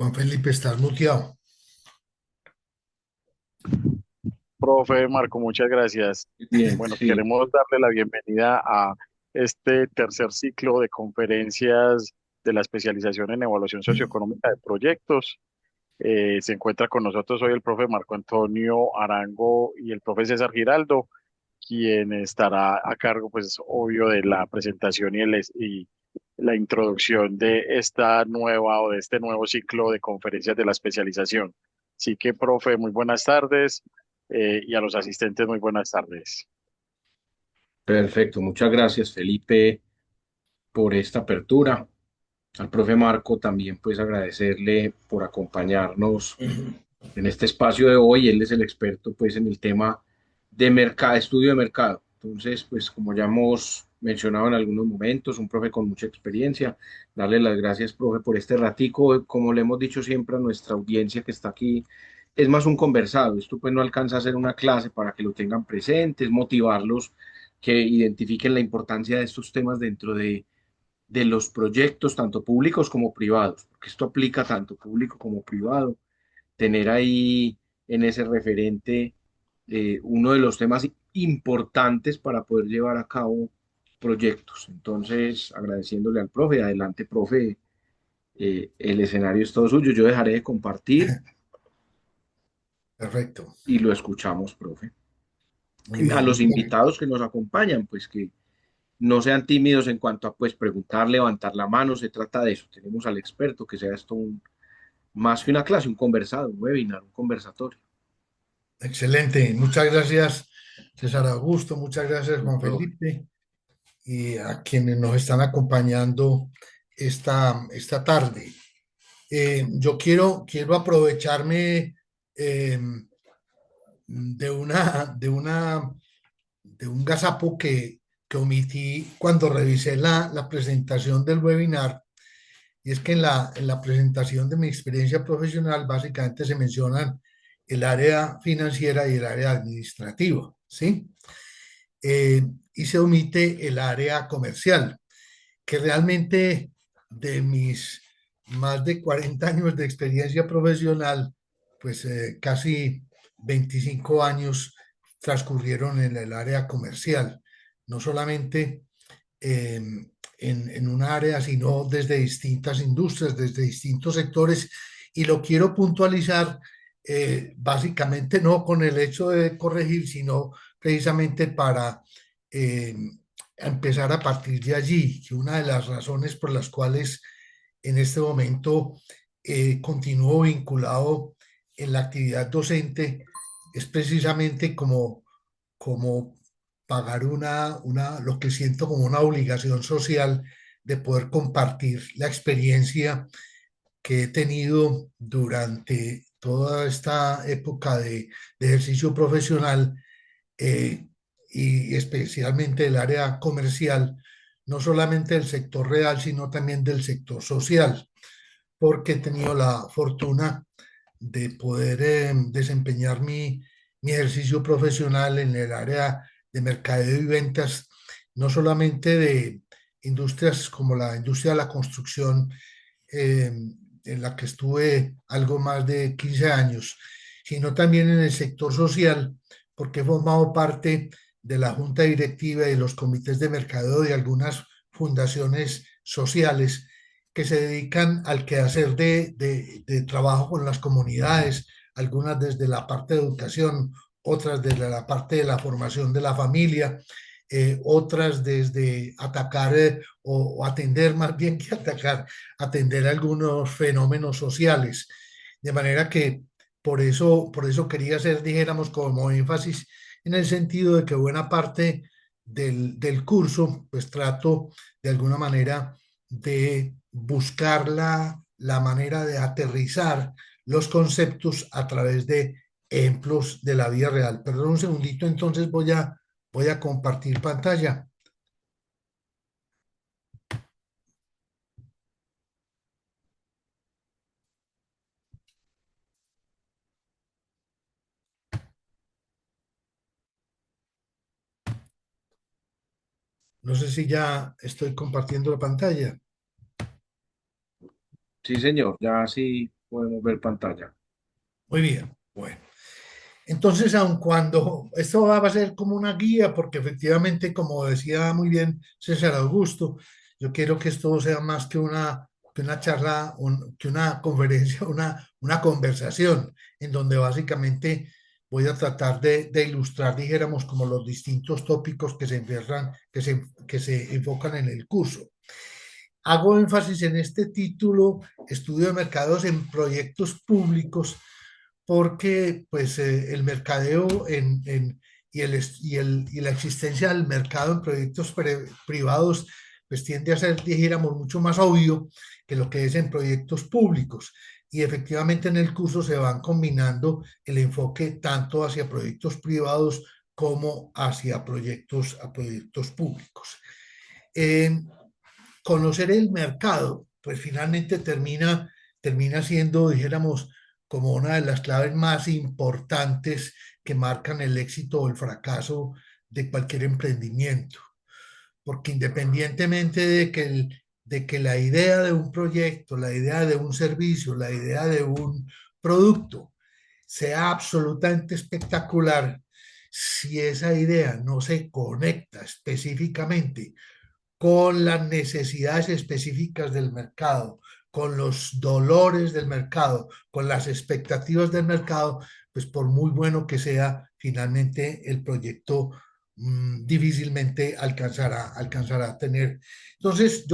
Juan Felipe, estás muteado. Profe Marco, muchas gracias. Bien, Bueno, sí. queremos darle la bienvenida a este tercer ciclo de conferencias de la especialización en evaluación socioeconómica de proyectos. Se encuentra con nosotros hoy el profe Marco Antonio Arango y el profe César Giraldo, quien estará a cargo, pues, obvio, de la presentación y la introducción de esta nueva o de este nuevo ciclo de conferencias de la especialización. Así que, profe, muy buenas tardes, y a los asistentes, muy buenas tardes. Perfecto. Muchas gracias, Felipe, por esta apertura. Al profe Marco también, pues, agradecerle por acompañarnos en este espacio de hoy. Él es el experto, pues, en el tema de mercado, estudio de mercado. Entonces, pues, como ya hemos mencionado en algunos momentos, un profe con mucha experiencia. Darle las gracias, profe, por este ratico. Como le hemos dicho siempre a nuestra audiencia que está aquí, es más un conversado. Esto, pues, no alcanza a ser una clase para que lo tengan presente, es motivarlos que identifiquen la importancia de estos temas dentro de los proyectos, tanto públicos como privados, porque esto aplica tanto público como privado. Tener ahí en ese referente uno de los temas importantes para poder llevar a cabo proyectos. Entonces, agradeciéndole al profe, adelante, profe, el escenario es todo suyo. Yo dejaré de compartir Perfecto. y lo escuchamos, profe. Muy Y a bien. los invitados que nos acompañan, pues que no sean tímidos en cuanto a pues preguntar, levantar la mano, se trata de eso. Tenemos al experto, que sea esto más que una clase, un conversado, un webinar, un conversatorio. Excelente. Muchas gracias, César Augusto. Muchas gracias, Bueno, Juan profe. Felipe, y a quienes nos están acompañando esta tarde. Yo quiero aprovecharme eh, de un gazapo que omití cuando revisé la presentación del webinar. Y es que en la presentación de mi experiencia profesional básicamente se mencionan el área financiera y el área administrativa, ¿sí? Eh, y se omite el área comercial, que realmente de mis más de 40 años de experiencia profesional, pues casi 25 años transcurrieron en el área comercial, no solamente en un área, sino desde distintas industrias, desde distintos sectores. Y lo quiero puntualizar básicamente no con el hecho de corregir, sino precisamente para eh, empezar a partir de allí, que una de las razones por las cuales en este momento continúo vinculado en la actividad docente es precisamente como pagar lo que siento como una obligación social de poder compartir la experiencia que he tenido durante toda esta época de ejercicio profesional, eh, y especialmente el área comercial, no solamente del sector real, sino también del sector social, porque he tenido la fortuna de poder desempeñar mi ejercicio profesional en el área de mercadeo y ventas, no solamente de industrias como la industria de la construcción, eh, en la que estuve algo más de 15 años, sino también en el sector social, porque he formado parte de la junta directiva y de los comités de mercadeo de algunas fundaciones sociales que se dedican al quehacer de trabajo con las comunidades, algunas desde la parte de educación, otras desde la parte de la formación de la familia, otras desde atacar o atender más bien que atacar, atender algunos fenómenos sociales. De manera que por eso quería hacer, dijéramos, como énfasis en el sentido de que buena parte del curso, pues trato de alguna manera de buscar la manera de aterrizar los conceptos a través de ejemplos de la vida real. Perdón un segundito, entonces voy a compartir pantalla. No sé si ya estoy compartiendo la pantalla. Sí, señor, ya sí, podemos ver pantalla. Muy bien, bueno. Entonces, aun cuando esto va a ser como una guía, porque efectivamente, como decía muy bien César Augusto, yo quiero que esto sea más que una charla, que una conferencia, una conversación, en donde básicamente voy a tratar de ilustrar, dijéramos, como los distintos tópicos que se enferran, que se enfocan en el curso. Hago énfasis en este título, Estudio de Mercados en Proyectos Públicos, porque pues el mercadeo y la existencia del mercado en proyectos privados pues tiende a ser, dijéramos, mucho más obvio que lo que es en proyectos públicos. Y efectivamente en el curso se van combinando el enfoque tanto hacia proyectos privados como hacia a proyectos públicos. Eh, Conocer el mercado, pues finalmente termina siendo, dijéramos, como una de las claves más importantes que marcan el éxito o el fracaso de cualquier emprendimiento. Porque independientemente de que la idea de un proyecto, la idea de un servicio, la idea de un producto sea absolutamente espectacular, si esa idea no se conecta específicamente con las necesidades específicas del mercado, con los dolores del mercado, con las expectativas del mercado, pues por muy bueno que sea, finalmente el proyecto difícilmente alcanzará a tener. Entonces,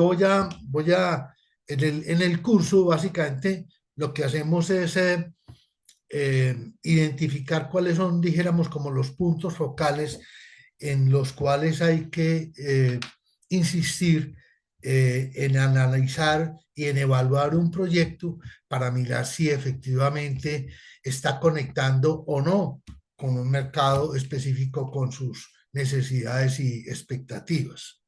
en el curso, básicamente, lo que hacemos es identificar cuáles son, dijéramos, como los puntos focales en los cuales hay que insistir en analizar y en evaluar un proyecto para mirar si efectivamente está conectando o no con un mercado específico, con sus necesidades y expectativas.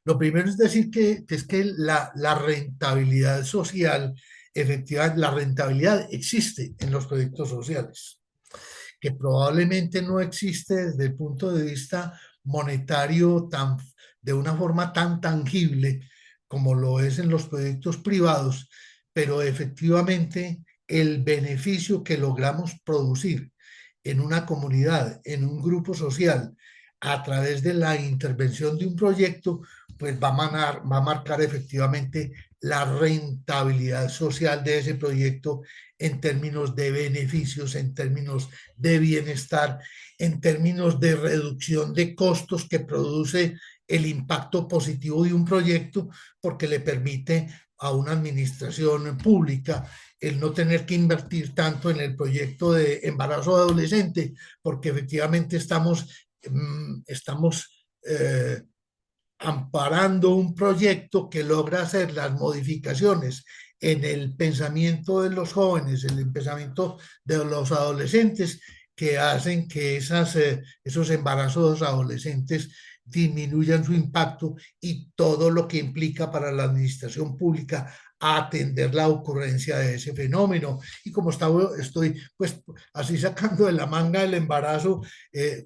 Lo primero es decir que es que la rentabilidad social, efectivamente, la rentabilidad existe en los proyectos sociales, que probablemente no existe desde el punto de vista monetario de una forma tan tangible como lo es en los proyectos privados, pero efectivamente el beneficio que logramos producir en una comunidad, en un grupo social, a través de la intervención de un proyecto, pues va a marcar efectivamente la rentabilidad social de ese proyecto en términos de beneficios, en términos de bienestar, en términos de reducción de costos que produce el impacto positivo de un proyecto, porque le permite a una administración pública el no tener que invertir tanto en el proyecto de embarazo adolescente, porque efectivamente estamos amparando un proyecto que logra hacer las modificaciones en el pensamiento de los jóvenes, en el pensamiento de los adolescentes, que hacen que esos embarazos adolescentes disminuyan su impacto y todo lo que implica para la administración pública atender la ocurrencia de ese fenómeno. Y como estoy pues así sacando de la manga el embarazo,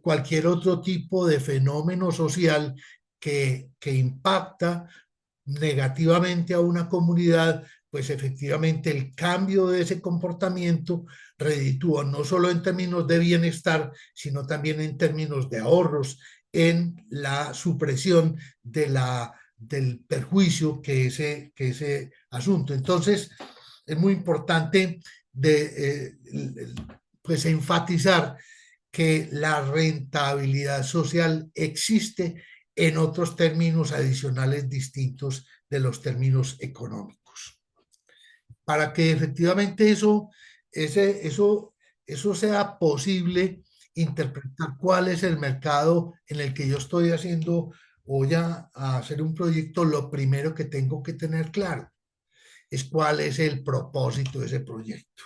cualquier otro tipo de fenómeno social que impacta negativamente a una comunidad, pues efectivamente el cambio de ese comportamiento reditúa no solo en términos de bienestar, sino también en términos de ahorros en la supresión del perjuicio que ese asunto. Entonces, es muy importante pues enfatizar que la rentabilidad social existe en otros términos adicionales distintos de los términos económicos. Para que efectivamente eso sea posible, interpretar cuál es el mercado en el que yo estoy haciendo, voy a hacer un proyecto, lo primero que tengo que tener claro es cuál es el propósito de ese proyecto,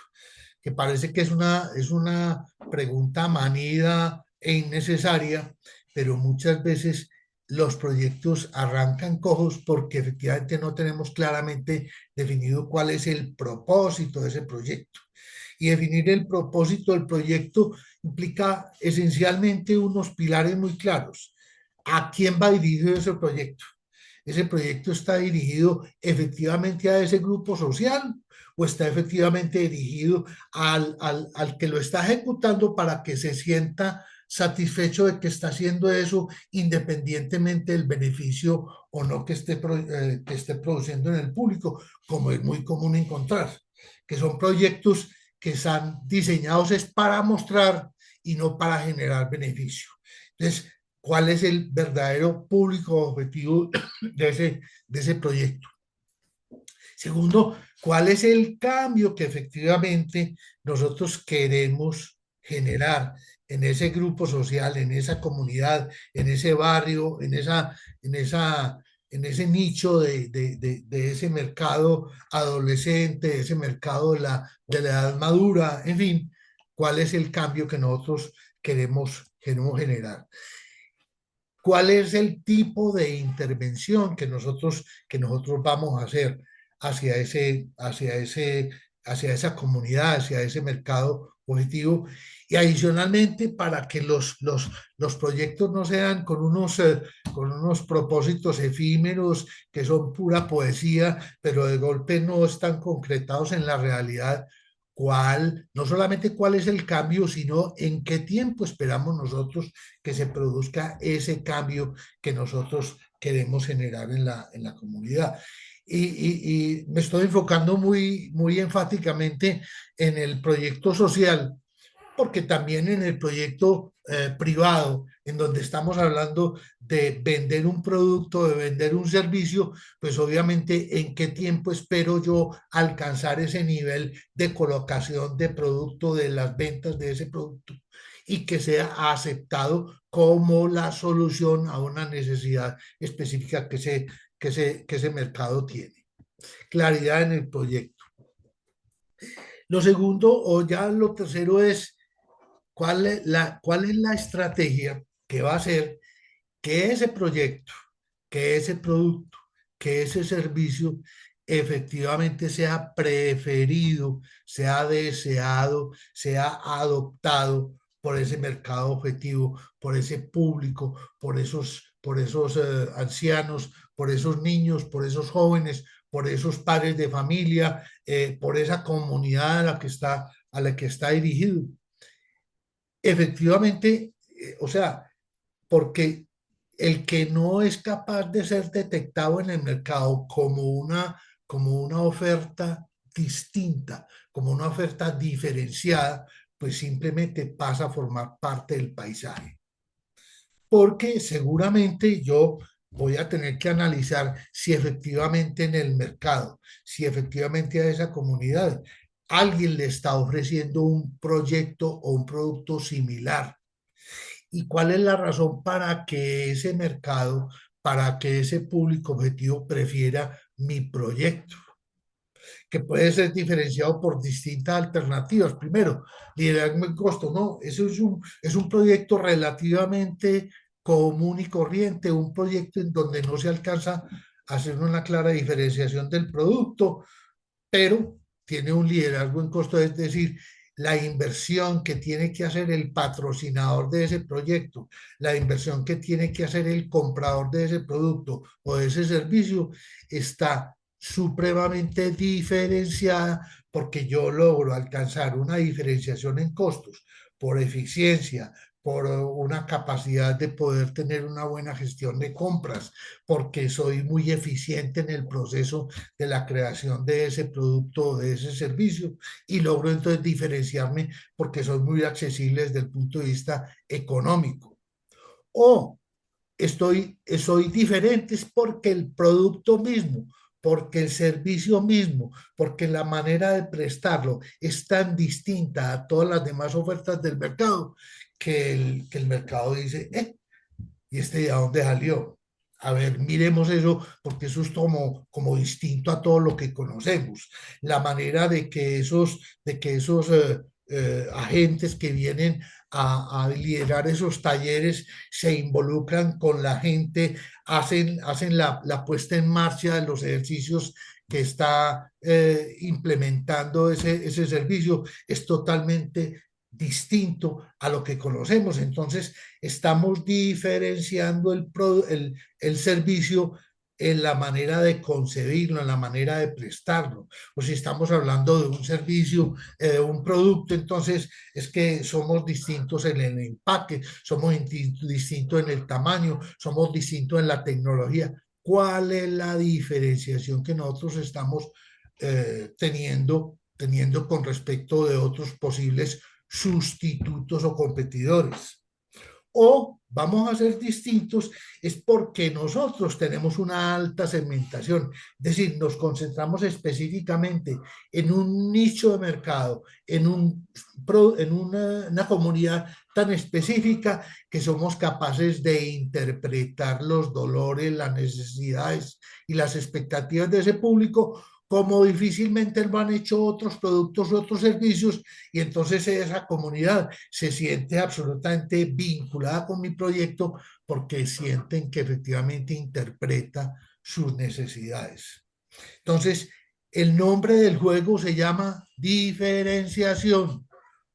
que parece que es una pregunta manida e innecesaria, pero muchas veces los proyectos arrancan cojos porque efectivamente no tenemos claramente definido cuál es el propósito de ese proyecto. Y definir el propósito del proyecto implica esencialmente unos pilares muy claros. ¿A quién va dirigido ese proyecto? ese proyecto está dirigido efectivamente a ese grupo social o está efectivamente dirigido al que lo está ejecutando para que se sienta satisfecho de que está haciendo eso independientemente del beneficio o no que esté produciendo en el público, como es muy común encontrar, que son proyectos que están diseñados es para mostrar y no para generar beneficio. Entonces, ¿cuál es el verdadero público objetivo de ese proyecto? Segundo, ¿cuál es el cambio que efectivamente nosotros queremos generar en ese grupo social, en esa comunidad, en ese barrio, en ese nicho de ese mercado adolescente, de ese mercado de la edad madura, en fin, cuál es el cambio que nosotros queremos generar? ¿Cuál es el tipo de intervención que nosotros vamos a hacer hacia hacia esa comunidad, hacia ese mercado objetivo? Y adicionalmente, para que los proyectos no sean con unos propósitos efímeros que son pura poesía, pero de golpe no están concretados en la realidad, no solamente cuál es el cambio, sino en qué tiempo esperamos nosotros que se produzca ese cambio que nosotros queremos generar en la comunidad. Y me estoy enfocando muy enfáticamente en el proyecto social, porque también en el proyecto privado, en donde estamos hablando de vender un producto, de vender un servicio, pues obviamente en qué tiempo espero yo alcanzar ese nivel de colocación de producto, de las ventas de ese producto y que sea aceptado como la solución a una necesidad específica que ese mercado tiene. Claridad en el proyecto. Lo segundo, o ya lo tercero, es cuál es la estrategia que va a hacer que ese proyecto, que ese producto, que ese servicio efectivamente sea preferido, sea deseado, sea adoptado por ese mercado objetivo, por ese público, por esos ancianos, por esos niños, por esos jóvenes, por esos padres de familia, por esa comunidad a la que está dirigido. Efectivamente, o sea, porque el que no es capaz de ser detectado en el mercado como una oferta distinta, como una oferta diferenciada, pues simplemente pasa a formar parte del paisaje. Porque seguramente yo voy a tener que analizar si efectivamente en el mercado, si efectivamente a esa comunidad alguien le está ofreciendo un proyecto o un producto similar y cuál es la razón para que ese mercado, para que ese público objetivo prefiera mi proyecto, que puede ser diferenciado por distintas alternativas. Primero, liderazgo en costo, no, eso es un proyecto relativamente común y corriente, un proyecto en donde no se alcanza a hacer una clara diferenciación del producto, pero tiene un liderazgo en costo, es decir, la inversión que tiene que hacer el patrocinador de ese proyecto, la inversión que tiene que hacer el comprador de ese producto o de ese servicio está supremamente diferenciada porque yo logro alcanzar una diferenciación en costos por eficiencia, por una capacidad de poder tener una buena gestión de compras, porque soy muy eficiente en el proceso de la creación de ese producto o de ese servicio y logro entonces diferenciarme porque soy muy accesible desde el punto de vista económico. O soy diferente es porque el producto mismo, porque el servicio mismo, porque la manera de prestarlo es tan distinta a todas las demás ofertas del mercado que el mercado dice, ¿y este de dónde salió? A ver, miremos eso, porque eso es como distinto a todo lo que conocemos. La manera de que esos agentes que vienen a liderar esos talleres se involucran con la gente, hacen la puesta en marcha de los ejercicios que está implementando ese servicio, es totalmente distinto a lo que conocemos. Entonces, estamos diferenciando el servicio en la manera de concebirlo, en la manera de prestarlo. O si estamos hablando de un servicio, de un producto, entonces es que somos distintos en el empaque, somos distintos en el tamaño, somos distintos en la tecnología. ¿Cuál es la diferenciación que nosotros estamos teniendo con respecto de otros posibles sustitutos o competidores? O vamos a ser distintos es porque nosotros tenemos una alta segmentación, es decir, nos concentramos específicamente en un nicho de mercado, en una comunidad tan específica que somos capaces de interpretar los dolores, las necesidades y las expectativas de ese público como difícilmente lo han hecho otros productos u otros servicios, y entonces esa comunidad se siente absolutamente vinculada con mi proyecto porque sienten que efectivamente interpreta sus necesidades. Entonces, el nombre del juego se llama diferenciación.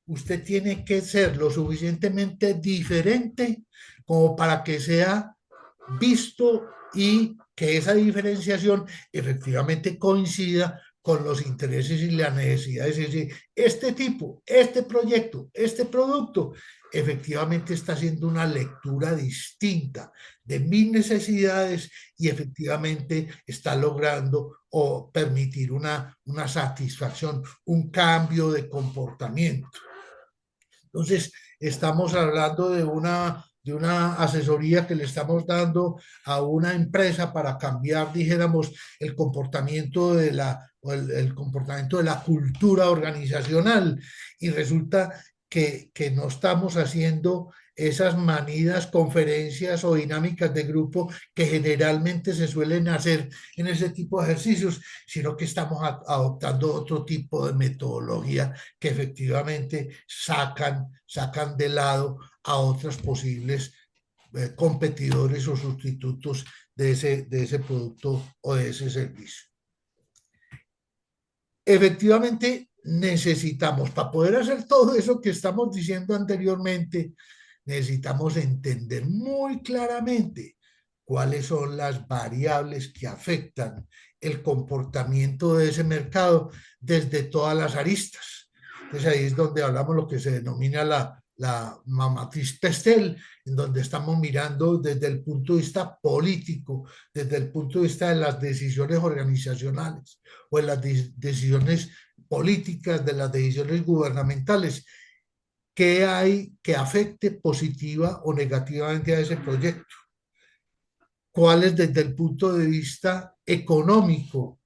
Usted tiene que ser lo suficientemente diferente como para que sea visto y que esa diferenciación efectivamente coincida con los intereses y las necesidades. Es decir, este tipo, este proyecto, este producto, efectivamente está haciendo una lectura distinta de mis necesidades y efectivamente está logrando o permitir una satisfacción, un cambio de comportamiento. Entonces, estamos hablando de una asesoría que le estamos dando a una empresa para cambiar, dijéramos, el comportamiento de el comportamiento de la cultura organizacional. Y resulta que no estamos haciendo esas manidas, conferencias o dinámicas de grupo que generalmente se suelen hacer en ese tipo de ejercicios, sino que estamos adoptando otro tipo de metodología que efectivamente sacan de lado a otros posibles competidores o sustitutos de ese producto o de ese servicio. Efectivamente, necesitamos, para poder hacer todo eso que estamos diciendo anteriormente, necesitamos entender muy claramente cuáles son las variables que afectan el comportamiento de ese mercado desde todas las aristas. Entonces ahí es donde hablamos lo que se denomina la matriz Pestel, en donde estamos mirando desde el punto de vista político, desde el punto de vista de las decisiones organizacionales o en las decisiones políticas, de las decisiones gubernamentales, qué hay que afecte positiva o negativamente a ese proyecto, cuáles desde el punto de vista económico,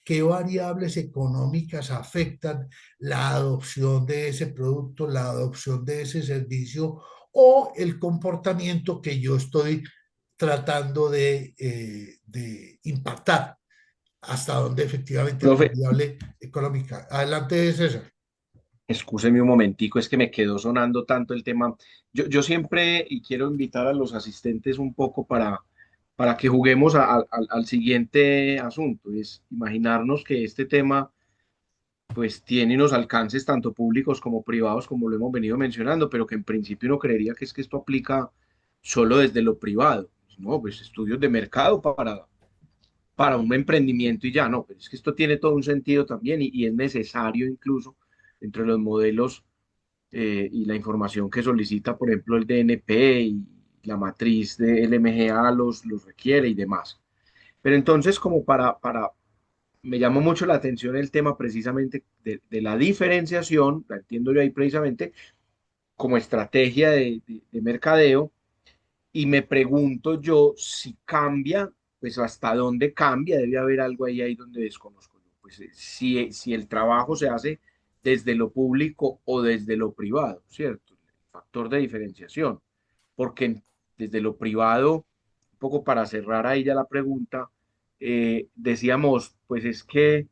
qué variables económicas afectan la adopción de ese producto, la adopción de ese servicio o el comportamiento que yo estoy tratando de impactar, hasta donde efectivamente la Profe, variable económica. Adelante, César. excúseme un momentico, es que me quedó sonando tanto el tema. Yo siempre, y quiero invitar a los asistentes un poco para que juguemos al siguiente asunto, es imaginarnos que este tema pues tiene unos alcances tanto públicos como privados, como lo hemos venido mencionando, pero que en principio uno creería que es que esto aplica solo desde lo privado. No, pues estudios de mercado para un emprendimiento y ya, no, pero es que esto tiene todo un sentido también y es necesario incluso entre los modelos y la información que solicita, por ejemplo, el DNP y la matriz de LMGA los requiere y demás. Pero entonces, como me llamó mucho la atención el tema precisamente de la diferenciación, la entiendo yo ahí precisamente, como estrategia de mercadeo, y me pregunto yo si cambia, pues hasta dónde cambia, debe haber algo ahí donde desconozco yo. Pues si el trabajo se hace desde lo público o desde lo privado, ¿cierto? El factor de diferenciación, porque desde lo privado, un poco para cerrar ahí ya la pregunta, decíamos, pues es que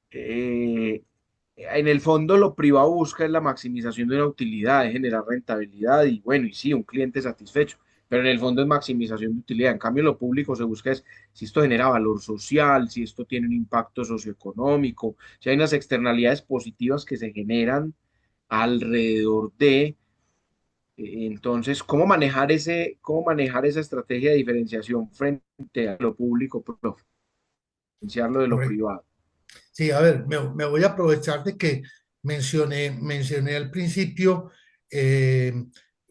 en el fondo lo privado busca es la maximización de una utilidad, es generar rentabilidad y bueno, y sí, un cliente satisfecho, pero en el fondo es maximización de utilidad. En cambio, lo público se busca es si esto genera valor social, si esto tiene un impacto socioeconómico, si hay unas externalidades positivas que se generan alrededor de Entonces, cómo manejar esa estrategia de diferenciación frente a lo público, profe? Diferenciarlo de lo Correcto. privado. Sí, a ver, me voy a aprovechar de que mencioné al principio eh,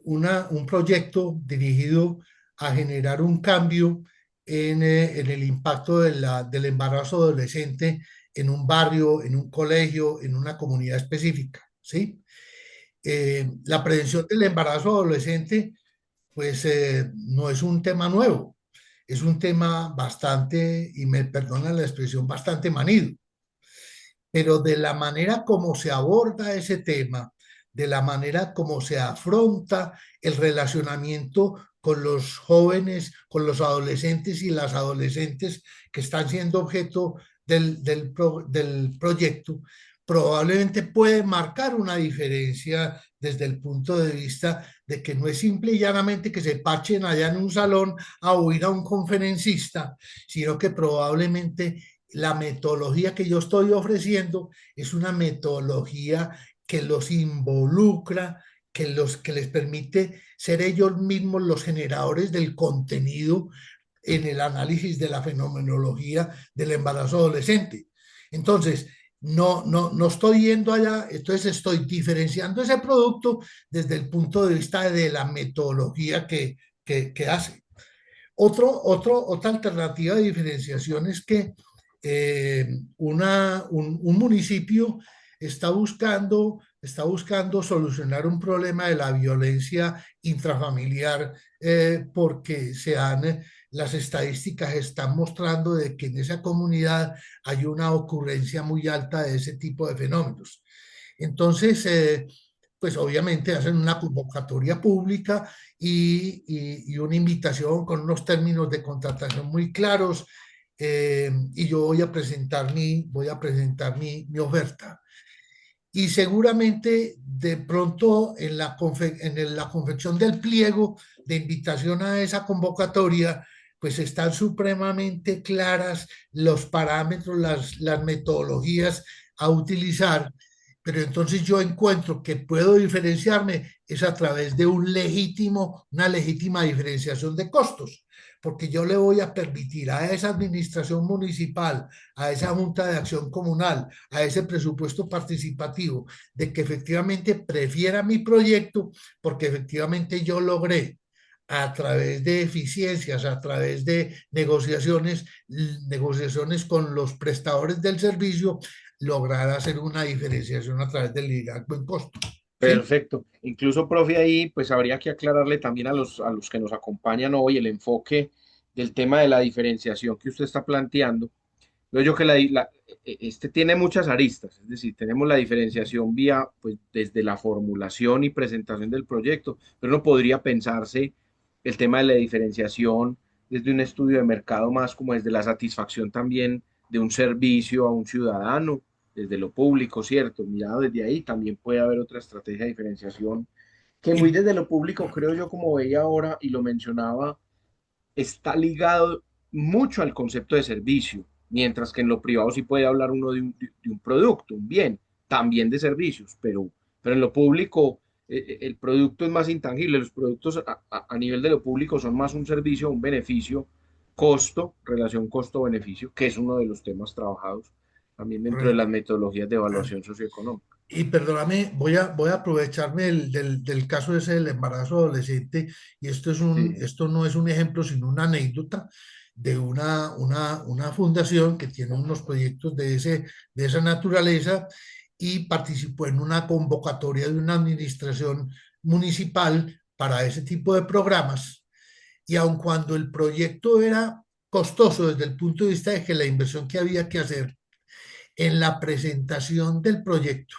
un proyecto dirigido a generar un cambio en el impacto del embarazo adolescente en un barrio, en un colegio, en una comunidad específica, ¿sí? La prevención del embarazo adolescente, pues no es un tema nuevo, es un tema bastante, y me perdonan la expresión, bastante manido, pero de la manera como se aborda ese tema, de la manera como se afronta el relacionamiento con los jóvenes, con los adolescentes y las adolescentes que están siendo objeto del proyecto, probablemente puede marcar una diferencia desde el punto de vista de que no es simple y llanamente que se pachen allá en un salón a oír a un conferencista, sino que probablemente la metodología que yo estoy ofreciendo es una metodología que los involucra, que les permite ser ellos mismos los generadores del contenido en el análisis de la fenomenología del embarazo adolescente. Entonces, no estoy yendo allá, entonces estoy diferenciando ese producto desde el punto de vista de la metodología que hace. Otra alternativa de diferenciación es que un municipio está buscando solucionar un problema de la violencia intrafamiliar porque las estadísticas están mostrando de que en esa comunidad hay una ocurrencia muy alta de ese tipo de fenómenos. Entonces, pues obviamente hacen una convocatoria pública y una invitación con unos términos de contratación muy claros y yo voy a presentar mi oferta. Y seguramente de pronto en la confección del pliego de invitación a esa convocatoria, pues están supremamente claras los parámetros, las metodologías a utilizar, pero entonces yo encuentro que puedo diferenciarme es a través de una legítima diferenciación de costos, porque yo le voy a permitir a esa administración municipal, a esa junta de acción comunal, a ese presupuesto participativo, de que efectivamente prefiera mi proyecto, porque efectivamente yo logré a través de eficiencias, a través de negociaciones con los prestadores del servicio, lograr hacer una diferenciación a través del liderazgo en costo. ¿Sí? Perfecto. Incluso, profe, ahí pues habría que aclararle también a los que nos acompañan hoy el enfoque del tema de la diferenciación que usted está planteando. Veo yo que este tiene muchas aristas, es decir, tenemos la diferenciación vía, pues, desde la formulación y presentación del proyecto, pero no podría pensarse el tema de la diferenciación desde un estudio de mercado más como desde la satisfacción también de un servicio a un ciudadano, desde lo público, ¿cierto? Mirado desde ahí, también puede haber otra estrategia de diferenciación que muy Y desde lo público, creo yo, como veía ahora y lo mencionaba, está ligado mucho al concepto de servicio, mientras que en lo privado sí puede hablar uno de un producto, un bien, también de servicios, pero en lo público el producto es más intangible, los productos a nivel de lo público son más un servicio, un beneficio, costo, relación costo-beneficio, que es uno de los temas trabajados también dentro de las correcto. metodologías de evaluación socioeconómica. Y perdóname, voy a aprovecharme del caso ese del embarazo adolescente, y Sí, esto no es un ejemplo, sino una anécdota de una fundación que tiene unos proyectos de esa naturaleza y participó en una convocatoria de una administración municipal para ese tipo de programas. Y aun cuando el proyecto era costoso desde el punto de vista de que la inversión que había que hacer en la presentación del proyecto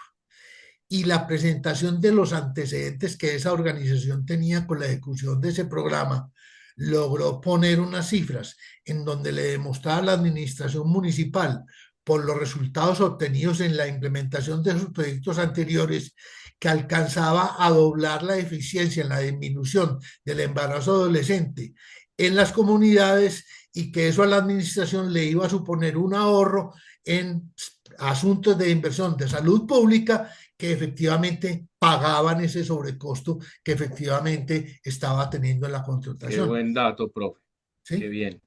y la presentación de los antecedentes que esa organización tenía con la ejecución de ese programa, logró poner unas cifras en donde le demostraba a la administración municipal por los resultados obtenidos en la implementación de sus proyectos anteriores que alcanzaba a doblar la eficiencia en la disminución del embarazo adolescente en las comunidades y que eso a la administración le iba a suponer un ahorro en asuntos de inversión de salud pública que efectivamente pagaban ese sobrecosto que efectivamente estaba teniendo en la Qué contratación. buen dato, profe. Qué ¿Sí? bien.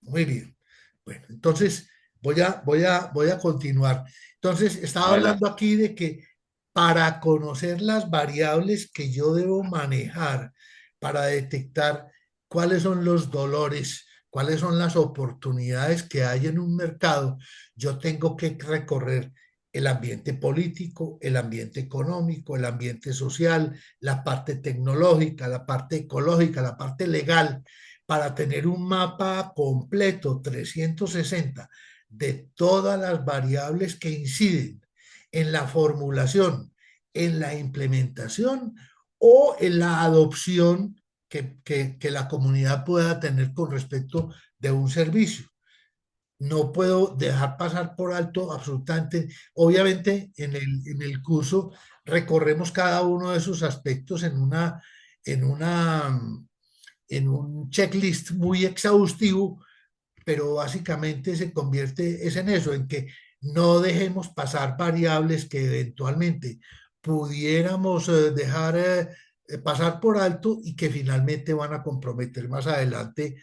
Muy bien. Bueno, entonces voy a continuar. Entonces, estaba Adelante. hablando aquí de que para conocer las variables que yo debo manejar para detectar cuáles son los dolores, cuáles son las oportunidades que hay en un mercado, yo tengo que recorrer el ambiente político, el ambiente económico, el ambiente social, la parte tecnológica, la parte ecológica, la parte legal, para tener un mapa completo 360 de todas las variables que inciden en la formulación, en la implementación o en la adopción que la comunidad pueda tener con respecto de un servicio. No puedo dejar pasar por alto absolutamente. Obviamente, en el curso recorremos cada uno de esos aspectos en una, en un checklist muy exhaustivo, pero básicamente se convierte es en eso, en que no dejemos pasar variables que eventualmente pudiéramos dejar pasar por alto y que finalmente van a comprometer más adelante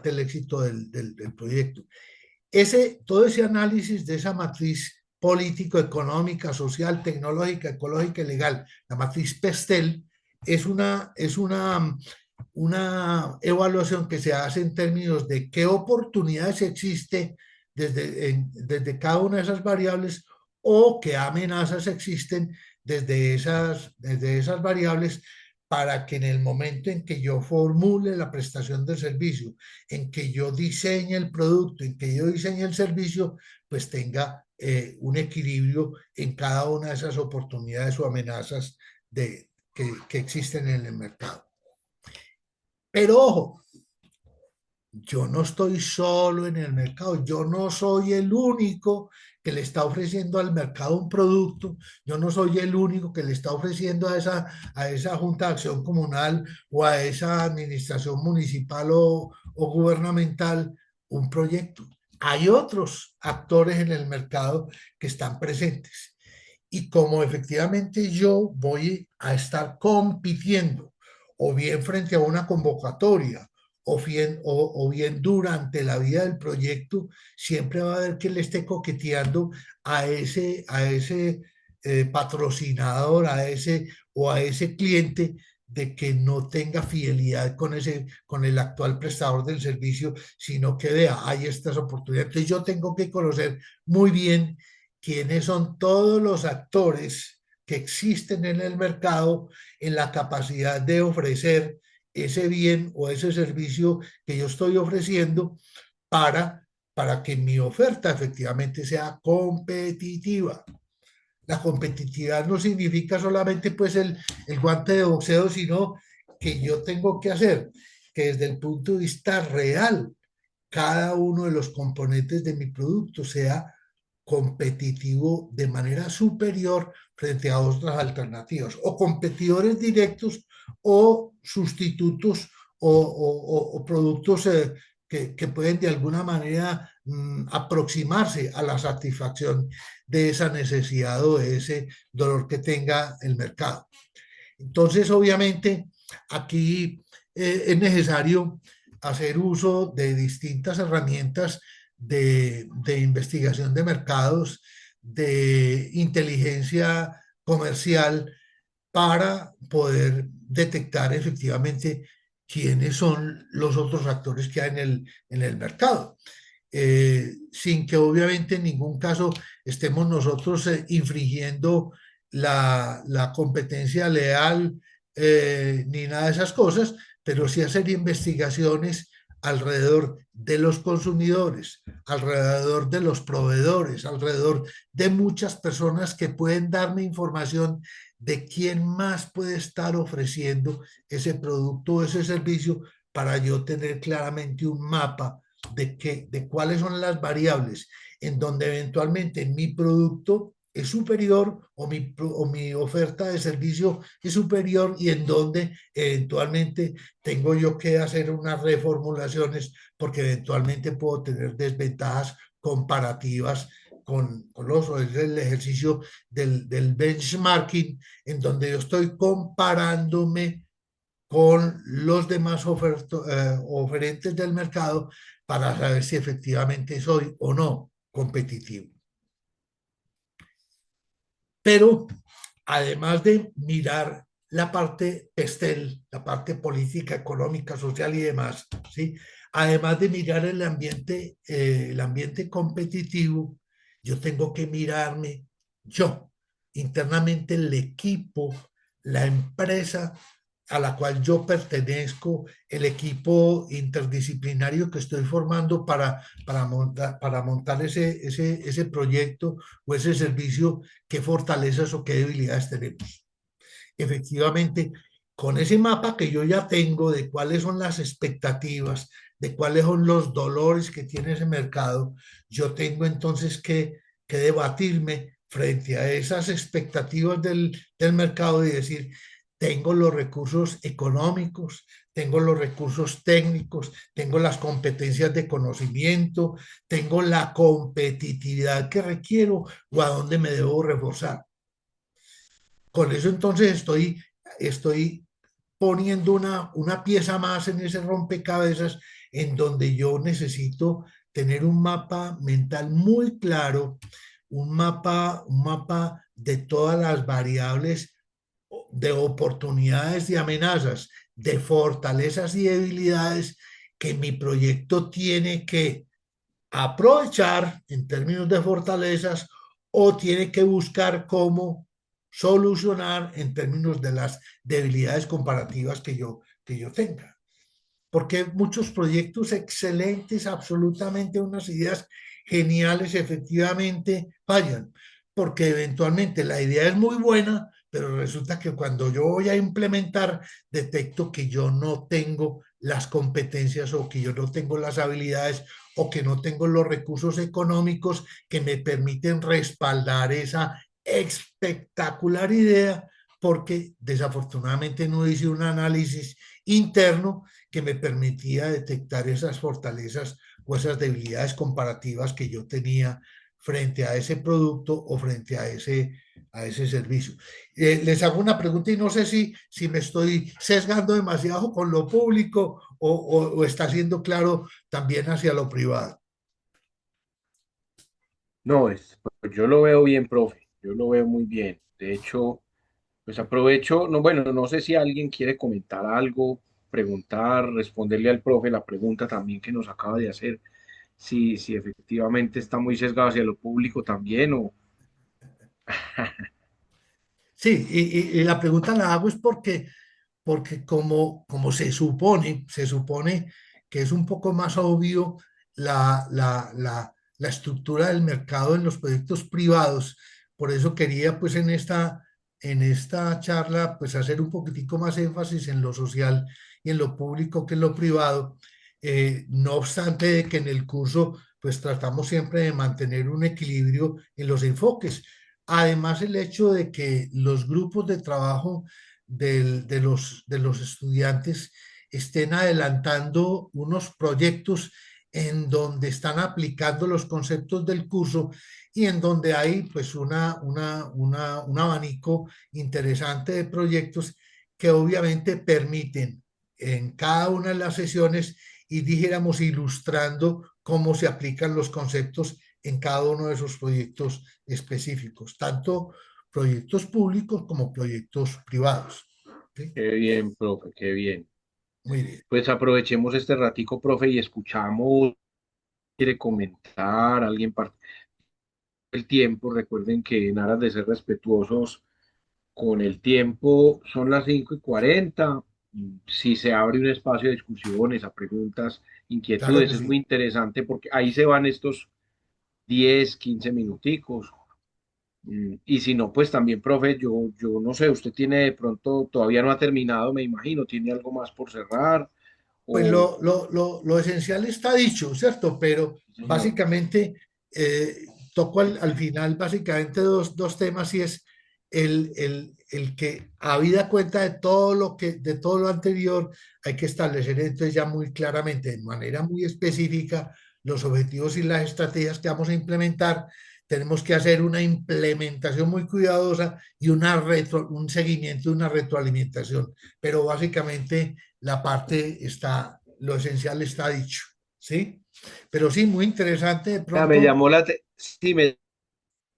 el éxito del proyecto. Todo ese análisis de esa matriz político, económica, social, tecnológica, ecológica y legal, la matriz PESTEL, es una evaluación que se hace en términos de qué oportunidades existe desde cada una de esas variables o qué amenazas existen desde esas variables para que en el momento en que yo formule la prestación del servicio, en que yo diseñe el producto, en que yo diseñe el servicio, pues tenga un equilibrio en cada una de esas oportunidades o amenazas que existen en el mercado. Pero ojo, yo no estoy solo en el mercado, yo no soy el único que le está ofreciendo al mercado un producto, yo no soy el único que le está ofreciendo a esa Junta de Acción Comunal o a esa administración municipal o gubernamental un proyecto. Hay otros actores en el mercado que están presentes. Y como efectivamente yo voy a estar compitiendo, o bien frente a una convocatoria, o bien durante la vida del proyecto, siempre va a haber que le esté coqueteando a ese patrocinador, a ese cliente, de que no tenga fidelidad con el actual prestador del servicio, sino que vea, hay estas oportunidades. Entonces yo tengo que conocer muy bien quiénes son todos los actores que existen en el mercado en la capacidad de ofrecer ese bien o ese servicio que yo estoy ofreciendo para que mi oferta efectivamente sea competitiva. La competitividad no significa solamente pues el guante de boxeo, sino que yo tengo que hacer que desde el punto de vista real, cada uno de los componentes de mi producto sea competitivo de manera superior frente a otras alternativas, o competidores directos o sustitutos o productos que pueden de alguna manera aproximarse a la satisfacción de esa necesidad o de ese dolor que tenga el mercado. Entonces, obviamente, aquí es necesario hacer uso de distintas herramientas de investigación de mercados, de inteligencia comercial, para poder detectar efectivamente quiénes son los otros actores que hay en el mercado. Sin que obviamente en ningún caso estemos nosotros infringiendo la competencia leal ni nada de esas cosas, pero sí hacer investigaciones alrededor de los consumidores, alrededor de los proveedores, alrededor de muchas personas que pueden darme información de quién más puede estar ofreciendo ese producto o ese servicio, para yo tener claramente un mapa de cuáles son las variables en donde eventualmente mi producto es superior o mi oferta de servicio es superior, y en donde eventualmente tengo yo que hacer unas reformulaciones porque eventualmente puedo tener desventajas comparativas con los, es el ejercicio del benchmarking, en donde yo estoy comparándome con los demás oferentes del mercado para saber si efectivamente soy o no competitivo. Pero además de mirar la parte PESTEL, la parte política, económica, social y demás, ¿sí? Además de mirar el ambiente competitivo, yo tengo que mirarme yo, internamente el equipo, la empresa a la cual yo pertenezco, el equipo interdisciplinario que estoy formando para montar ese proyecto o ese servicio, qué fortalezas o qué debilidades tenemos. Efectivamente, con ese mapa que yo ya tengo de cuáles son las expectativas, de cuáles son los dolores que tiene ese mercado, yo tengo entonces que debatirme frente a esas expectativas del mercado y decir, tengo los recursos económicos, tengo los recursos técnicos, tengo las competencias de conocimiento, tengo la competitividad que requiero o a dónde me debo reforzar. Con eso entonces estoy poniendo una pieza más en ese rompecabezas en donde yo necesito tener un mapa mental muy claro, un mapa de todas las variables de oportunidades y amenazas, de fortalezas y debilidades que mi proyecto tiene que aprovechar en términos de fortalezas o tiene que buscar cómo solucionar en términos de las debilidades comparativas que yo tenga. Porque muchos proyectos excelentes, absolutamente unas ideas geniales, efectivamente fallan, porque eventualmente la idea es muy buena, pero resulta que cuando yo voy a implementar, detecto que yo no tengo las competencias o que yo no tengo las habilidades o que no tengo los recursos económicos que me permiten respaldar esa espectacular idea, porque desafortunadamente no hice un análisis interno que me permitía detectar esas fortalezas o esas debilidades comparativas que yo tenía frente a ese producto o frente a ese servicio. Les hago una pregunta y no sé si me estoy sesgando demasiado con lo público o está siendo claro también hacia lo privado. No, pues yo lo veo bien, profe, yo lo veo muy bien. De hecho, pues aprovecho, no, bueno, no sé si alguien quiere comentar algo, preguntar, responderle al profe la pregunta también que nos acaba de hacer, si efectivamente está muy sesgado hacia lo público también o... Sí, y la pregunta la hago es porque como se supone que es un poco más obvio la estructura del mercado en los proyectos privados. Por eso quería pues en esta charla pues hacer un poquitico más énfasis en lo social y en lo público que en lo privado. No obstante de que en el curso pues tratamos siempre de mantener un equilibrio en los enfoques. Además, el hecho de que los grupos de trabajo de los estudiantes estén adelantando unos proyectos en donde están aplicando los conceptos del curso y en donde hay pues un abanico interesante de proyectos que obviamente permiten en cada una de las sesiones y dijéramos ilustrando cómo se aplican los conceptos en cada uno de esos proyectos específicos, tanto proyectos públicos como proyectos privados. ¿Sí? Qué bien, profe, qué bien. Muy bien. Pues aprovechemos este ratico, profe, y escuchamos, quiere comentar, alguien parte el tiempo. Recuerden que en aras de ser respetuosos con el tiempo, son las 5:40. Si se abre un espacio de discusiones, a preguntas, Claro inquietudes, que es muy sí. interesante porque ahí se van estos 10, 15 minuticos. Y si no, pues también, profe, yo no sé, usted tiene de pronto, todavía no ha terminado, me imagino, tiene algo más por cerrar Pues o... lo esencial está dicho, ¿cierto? Pero Sí, señor. básicamente toco al final básicamente dos temas y es el que habida cuenta de todo lo anterior, hay que establecer entonces ya muy claramente, de manera muy específica, los objetivos y las estrategias que vamos a implementar, tenemos que hacer una implementación muy cuidadosa y un seguimiento, una retroalimentación. Pero básicamente la parte está, lo esencial está dicho, ¿sí? Pero sí, muy interesante de Ya, me pronto. llamó la sí, me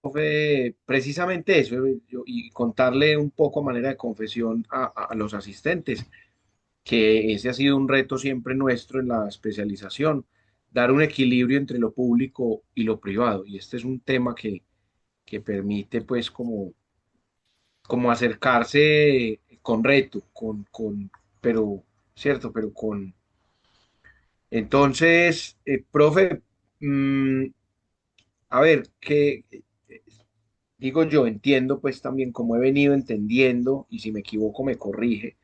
fue precisamente eso, y contarle un poco a manera de confesión a los asistentes, que ese ha sido un reto siempre nuestro en la especialización, dar un equilibrio entre lo público y lo privado. Y este es un tema que permite pues como acercarse con reto, pero, cierto, pero con... Entonces, profe, mm, a ver, que digo yo, entiendo pues también como he venido entendiendo, y si me equivoco me corrige,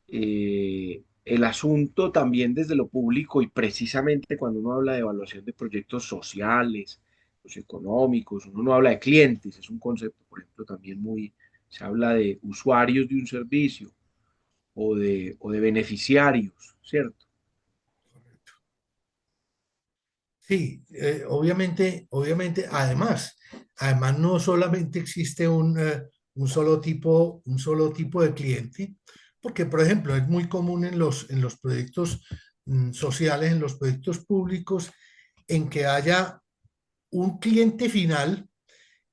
el asunto también desde lo público y precisamente cuando uno habla de evaluación de proyectos sociales, los económicos, uno no habla de clientes, es un concepto, por ejemplo, también muy, se habla de usuarios de un servicio o de beneficiarios, ¿cierto? Sí, obviamente, además no solamente existe un solo tipo de cliente, porque por ejemplo es muy común en los proyectos sociales, en los proyectos públicos, en que haya un cliente final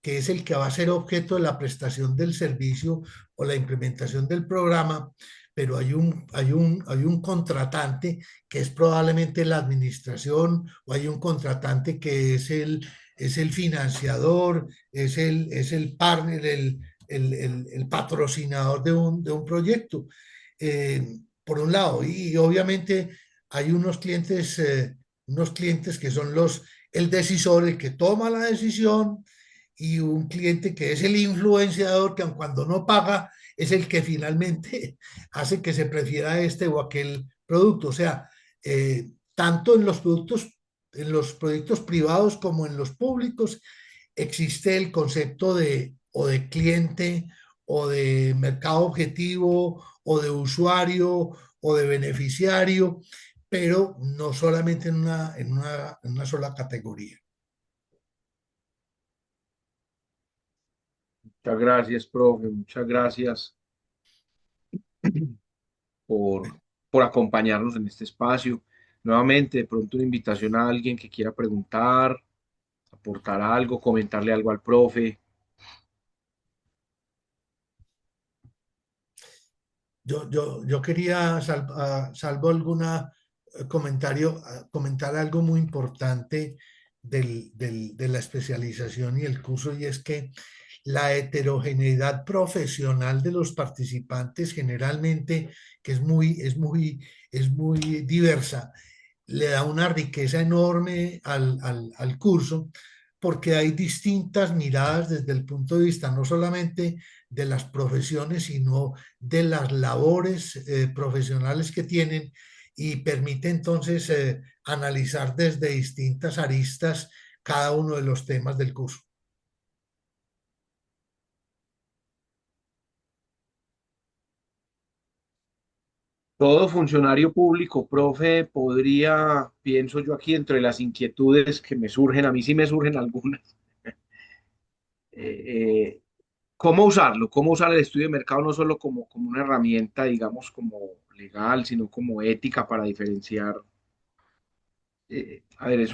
que es el que va a ser objeto de la prestación del servicio o la implementación del programa, pero hay un contratante que es probablemente la administración o hay un contratante que es el financiador, es el partner, el patrocinador de un proyecto. Por un lado, y obviamente hay unos clientes que son el decisor, el que toma la decisión, y un cliente que es el influenciador, que aun cuando no paga, es el que finalmente hace que se prefiera este o aquel producto. O sea, tanto en los proyectos privados como en los públicos, existe el concepto de o de cliente o de mercado objetivo o de usuario o de beneficiario, pero no solamente en una sola categoría. Muchas gracias, profe, muchas gracias por, por acompañarnos en este espacio. Nuevamente, de pronto una invitación a alguien que quiera preguntar, aportar algo, comentarle algo al profe. Yo quería, salvo alguna comentario, comentar algo muy importante de la especialización y el curso, y es que la heterogeneidad profesional de los participantes generalmente, que es muy diversa, le da una riqueza enorme al curso, porque hay distintas miradas desde el punto de vista no solamente de las profesiones, sino de las labores profesionales que tienen, y permite entonces analizar desde distintas aristas cada uno de los temas del curso. Todo funcionario público, profe, podría, pienso yo aquí, entre las inquietudes que me surgen, a mí sí me surgen algunas, eh, ¿cómo usarlo? ¿Cómo usar el estudio de mercado no solo como una herramienta, digamos, como legal, sino como ética para diferenciar? A ver,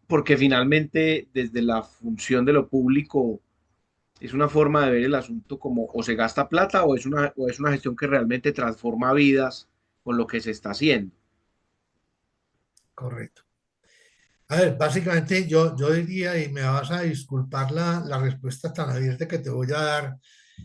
porque finalmente desde la función de lo público es una forma de ver el asunto como o se gasta plata o es una gestión que realmente transforma vidas con lo que se está haciendo. Correcto. A ver, básicamente yo diría, y me vas a disculpar la respuesta tan abierta que te voy a dar,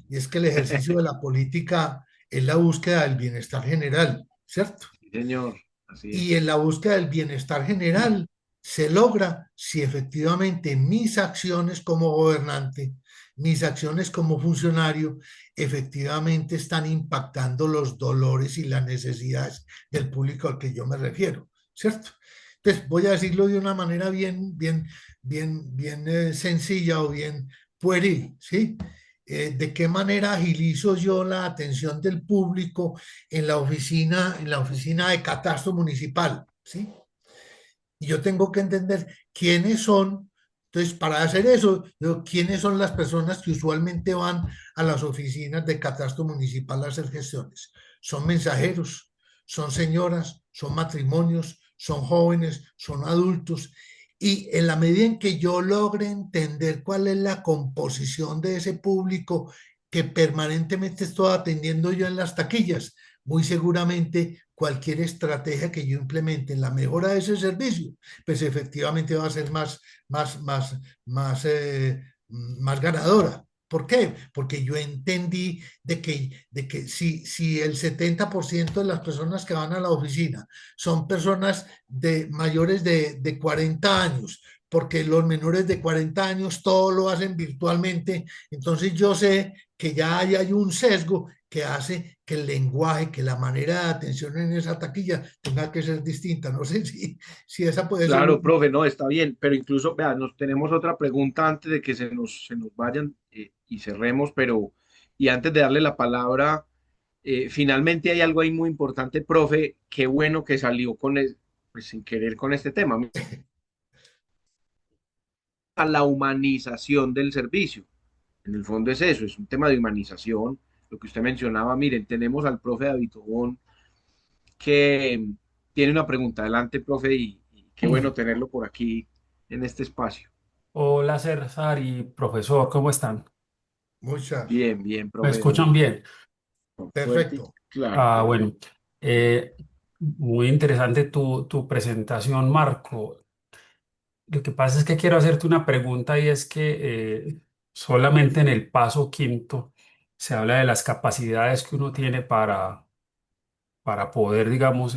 y es que el ejercicio de la política es la búsqueda del bienestar general, ¿cierto? Sí, señor, así Y en es. la búsqueda del bienestar general se logra si efectivamente mis acciones como gobernante, mis acciones como funcionario, efectivamente están impactando los dolores y las necesidades del público al que yo me refiero, ¿cierto? Entonces, voy a decirlo de una manera bien sencilla o bien pueril, ¿sí? ¿De qué manera agilizo yo la atención del público en la oficina de catastro municipal? ¿Sí? Y yo tengo que entender quiénes son, Entonces, para hacer eso, ¿quiénes son las personas que usualmente van a las oficinas de catastro municipal a hacer gestiones? Son mensajeros, son señoras, son matrimonios, son jóvenes, son adultos. Y en la medida en que yo logre entender cuál es la composición de ese público que permanentemente estoy atendiendo yo en las taquillas, muy seguramente cualquier estrategia que yo implemente en la mejora de ese servicio, pues efectivamente va a ser más, más, más ganadora. ¿Por qué? Porque yo entendí de que si el 70% de las personas que van a la oficina son personas de mayores de 40 años, porque los menores de 40 años todo lo hacen virtualmente, entonces yo sé que ya hay un sesgo que hace que el lenguaje, que la manera de atención en esa taquilla tenga que ser distinta. No sé si esa puede ser Claro, una. profe, no, está bien, pero incluso, vea, nos tenemos otra pregunta antes de que se nos vayan y cerremos, pero, y antes de darle la palabra, finalmente hay algo ahí muy importante, profe, qué bueno que salió pues, sin querer con este tema, a la humanización del servicio. En el fondo es eso, es un tema de humanización, lo que usted mencionaba, miren, tenemos al profe David Tobón que tiene una pregunta, adelante, profe, y qué bueno tenerlo por aquí en este espacio. Hola César y profesor, ¿cómo están? Muchas. Bien, bien, ¿Me profe, escuchan muy bien? fuerte y Perfecto. claro, Ah, perfecto. bueno, eh, muy interesante tu presentación, Marco. Lo que pasa es que quiero hacerte una pregunta y es que solamente en el paso quinto se habla de las capacidades que uno tiene para poder, digamos,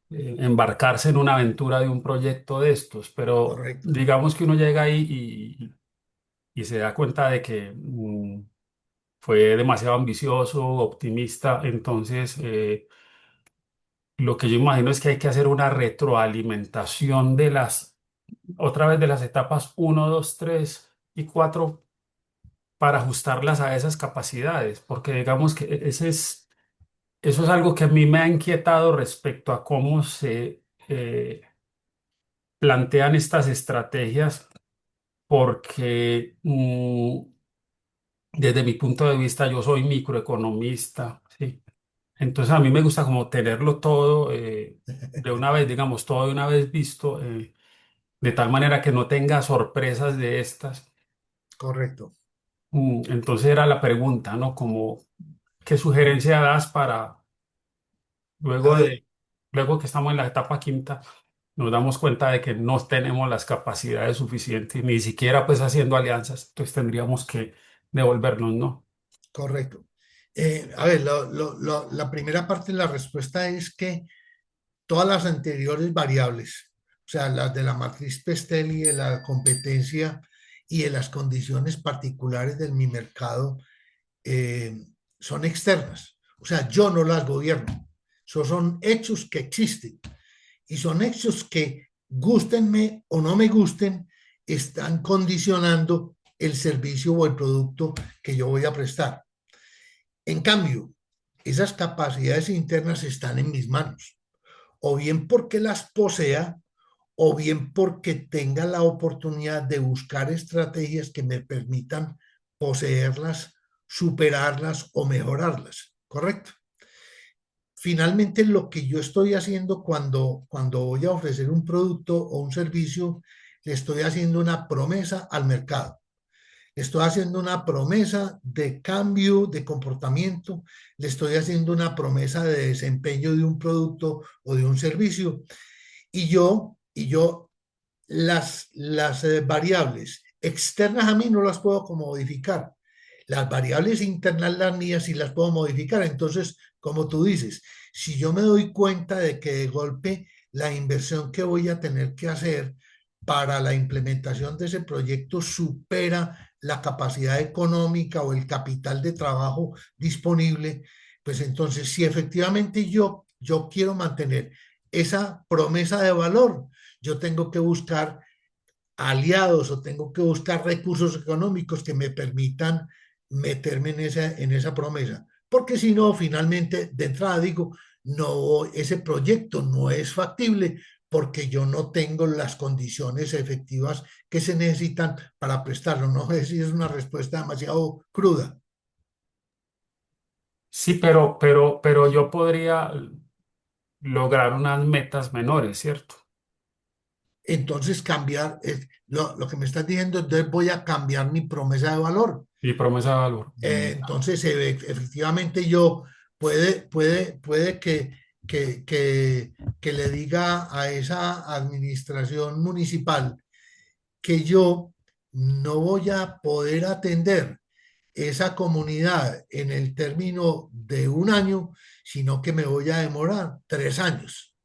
embarcarse en una aventura de un proyecto de estos, pero Correcto. digamos que uno llega ahí y se da cuenta de que fue demasiado ambicioso, optimista, entonces lo que yo imagino es que hay que hacer una retroalimentación otra vez de las etapas uno 2 3 y 4 para ajustarlas a esas capacidades, porque digamos que eso es algo que a mí me ha inquietado respecto a cómo se plantean estas estrategias, porque desde mi punto de vista yo soy microeconomista, ¿sí? Entonces a mí me gusta como tenerlo todo de una vez, digamos, todo de una vez visto, de tal manera que no tenga sorpresas de estas. Correcto. Entonces era la pregunta, ¿no? Como, ¿qué sugerencia das para A luego ver, luego que estamos en la etapa quinta, nos damos cuenta de que no tenemos las capacidades suficientes, ni siquiera pues haciendo alianzas, entonces tendríamos que devolvernos, ¿no? correcto. A ver, la primera parte de la respuesta es que todas las anteriores variables, o sea, las de la matriz Pestelli, de la competencia y de las condiciones particulares de mi mercado, eh, son externas. O sea, yo no las gobierno. Esos son hechos que existen y son hechos que, gustenme o no me gusten, están condicionando el servicio o el producto que yo voy a prestar. En cambio, esas capacidades internas están en mis manos, o bien porque las posea, o bien porque tenga la oportunidad de buscar estrategias que me permitan poseerlas, superarlas o mejorarlas. ¿Correcto? Finalmente, lo que yo estoy haciendo cuando voy a ofrecer un producto o un servicio, le estoy haciendo una promesa al mercado. Le estoy haciendo una promesa de cambio de comportamiento, le estoy haciendo una promesa de desempeño de un producto o de un servicio. Y yo las variables externas a mí no las puedo como modificar. Las variables internas, las mías, sí las puedo modificar. Entonces, como tú dices, si yo me doy cuenta de que de golpe la inversión que voy a tener que hacer para la implementación de ese proyecto supera la capacidad económica o el capital de trabajo disponible, pues entonces si efectivamente yo quiero mantener esa promesa de valor, yo tengo que buscar aliados o tengo que buscar recursos económicos que me permitan meterme en esa promesa. Porque si no, finalmente, de entrada digo, no, ese proyecto no es factible porque yo no tengo las condiciones efectivas que se necesitan para prestarlo. No sé si es una respuesta demasiado cruda. Sí, pero yo podría lograr unas metas menores, ¿cierto? Entonces cambiar, lo que me estás diciendo, entonces voy a cambiar mi promesa de valor. Y promesa de valor. Entonces, efectivamente yo puede que le diga a esa administración municipal que yo no voy a poder atender esa comunidad en el término de un año, sino que me voy a demorar 3 años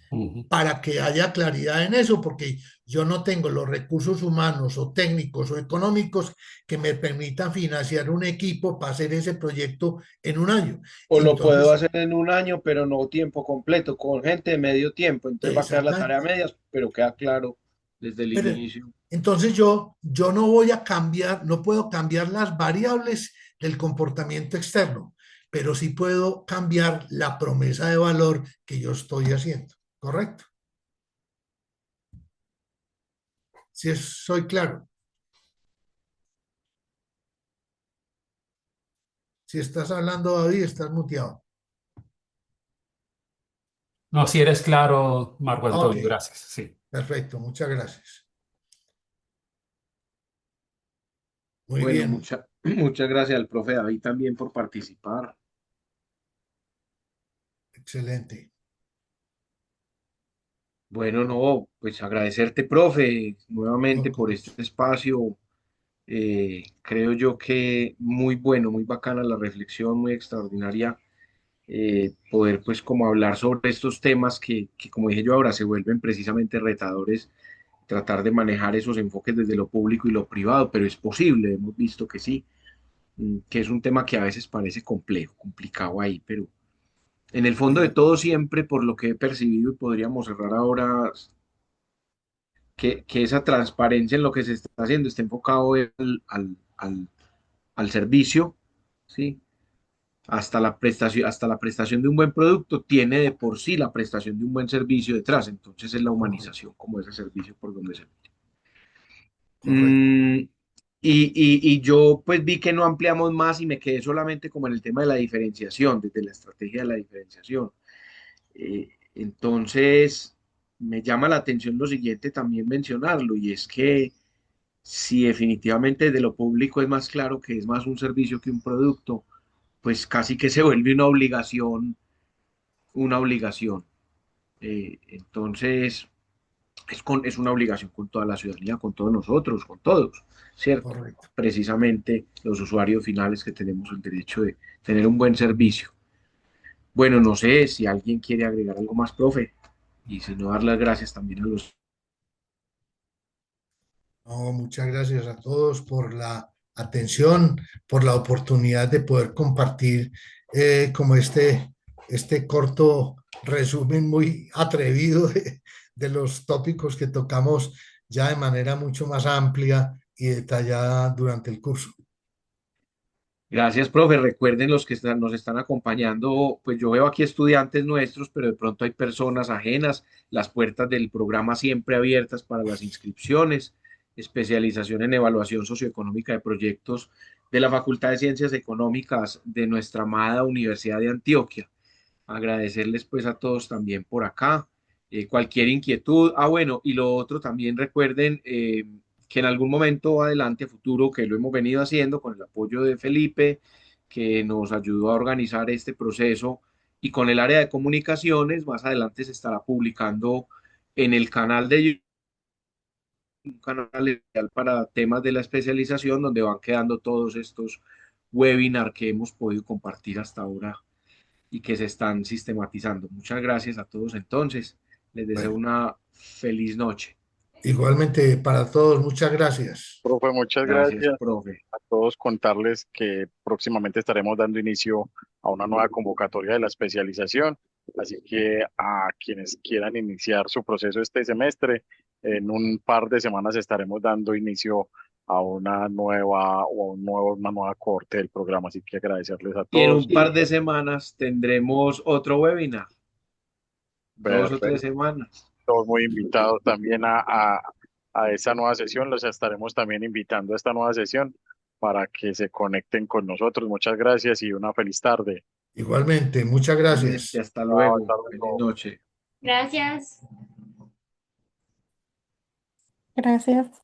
Ujú. para que haya claridad en eso, porque yo no tengo los recursos humanos o técnicos o económicos que me permitan financiar un equipo para hacer ese proyecto en un año. O lo puedo Entonces, hacer en un año, pero no tiempo completo, con gente de medio tiempo. Entonces va a quedar la tarea a exactamente. medias, pero queda claro desde el Pero inicio. entonces yo no voy a cambiar, no puedo cambiar las variables del comportamiento externo, pero sí puedo cambiar la promesa de valor que yo estoy haciendo. ¿Correcto? Si soy claro. Si estás hablando, David, estás muteado. No, si eres claro, Marco Ok, Antonio, gracias. Sí. perfecto, muchas gracias. Muy Bueno, bien, muchas gracias al profe David también por participar. excelente. Bueno, no, pues agradecerte, profe, nuevamente No, con por este gusto. espacio. Creo yo que muy bueno, muy bacana la reflexión, muy extraordinaria, poder pues como hablar sobre estos temas que como dije yo ahora se vuelven precisamente retadores, tratar de manejar esos enfoques desde lo público y lo privado, pero es posible, hemos visto que sí, que es un tema que a veces parece complejo, complicado ahí, pero en el fondo de Sí, todo siempre, por lo que he percibido y podríamos cerrar ahora, que esa transparencia en lo que se está haciendo está enfocado al servicio, ¿sí? Hasta la prestación de un buen producto tiene de por sí la prestación de un buen servicio detrás, entonces es la correcto, humanización como ese servicio por donde se mete. correcto. Y yo pues vi que no ampliamos más y me quedé solamente como en el tema de la diferenciación, desde la estrategia de la diferenciación. Entonces, me llama la atención lo siguiente también mencionarlo, y es que si definitivamente de lo público es más claro que es más un servicio que un producto, pues casi que se vuelve una obligación. Entonces, es una obligación con toda la ciudadanía, con todos nosotros, con todos, ¿cierto? Correcto. Precisamente los usuarios finales que tenemos el derecho de tener un buen servicio. Bueno, no sé si alguien quiere agregar algo más, profe, y si no, dar las gracias también a los... No, muchas gracias a todos por la atención, por la oportunidad de poder compartir como este corto resumen muy atrevido de los tópicos que tocamos ya de manera mucho más amplia y detallada durante el curso. Gracias, profe. Recuerden los que nos están acompañando, pues yo veo aquí estudiantes nuestros, pero de pronto hay personas ajenas. Las puertas del programa siempre abiertas para las inscripciones. Especialización en evaluación socioeconómica de proyectos de la Facultad de Ciencias Económicas de nuestra amada Universidad de Antioquia. Agradecerles pues a todos también por acá. Cualquier inquietud. Ah, bueno, y lo otro también recuerden que en algún momento adelante, futuro, que lo hemos venido haciendo con el apoyo de Felipe, que nos ayudó a organizar este proceso, y con el área de comunicaciones, más adelante se estará publicando en el canal de YouTube, un canal especial para temas de la especialización, donde van quedando todos estos webinars que hemos podido compartir hasta ahora y que se están sistematizando. Muchas gracias a todos entonces. Les deseo Bueno, una feliz noche. igualmente para todos, muchas gracias. Profe, muchas Gracias, gracias. profe. A todos contarles que próximamente estaremos dando inicio a una nueva convocatoria de la especialización, así que a quienes quieran iniciar su proceso este semestre, en un par de semanas estaremos dando inicio a una nueva o a una nueva corte del programa, así que agradecerles a Y en todos. un par de semanas tendremos otro webinar, 2 o 3 Perfecto, semanas. todos muy invitados también a esa nueva sesión. Los estaremos también invitando a esta nueva sesión para que se conecten con nosotros. Muchas gracias y una feliz tarde. Igualmente, muchas Igualmente, gracias. hasta Chao, luego. hasta Feliz luego. noche. Gracias. Gracias.